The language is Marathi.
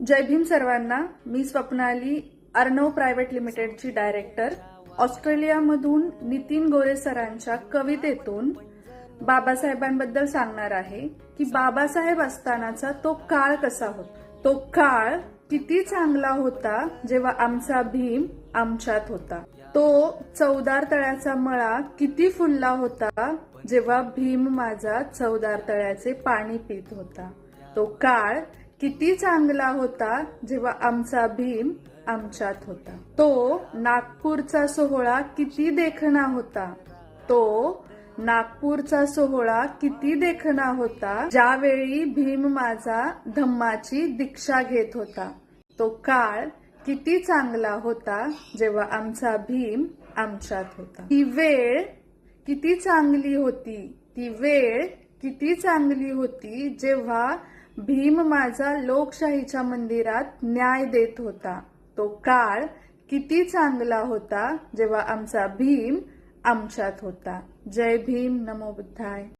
जय भीम सर्वांना. मी स्वप्नाली, अर्णव प्रायव्हेट लिमिटेडची डायरेक्टर. ऑस्ट्रेलियामधून नितीन गोरे सरांच्या कवितेतून बाबासाहेबांबद्दल सांगणार आहे की बाबासाहेब असतानाचा तो काळ कसा होता. तो काळ किती चांगला होता जेव्हा आमचा भीम आमच्यात होता. तो चवदार तळ्याचा मळा किती फुलला होता जेव्हा भीम माझा चवदार तळ्याचे पाणी पित होता. तो काळ किती चांगला होता जेव्हा आमचा भीम आमच्यात होता. तो नागपूरचा सोहळा किती देखणा होता. तो नागपूरचा सोहळा किती देखणा होता ज्यावेळी भीम माझा धम्माची दीक्षा घेत होता. तो काळ किती चांगला होता जेव्हा आमचा भीम आमच्यात होता. ती वेळ किती चांगली होती. ती वेळ किती चांगली होती जेव्हा भीम माझा लोकशाहीच्या मंदिरात न्याय देत होता. तो काळ किती चांगला होता जेव्हा आमचा भीम आमच्यात होता. जय भीम. नमो बुद्धाय.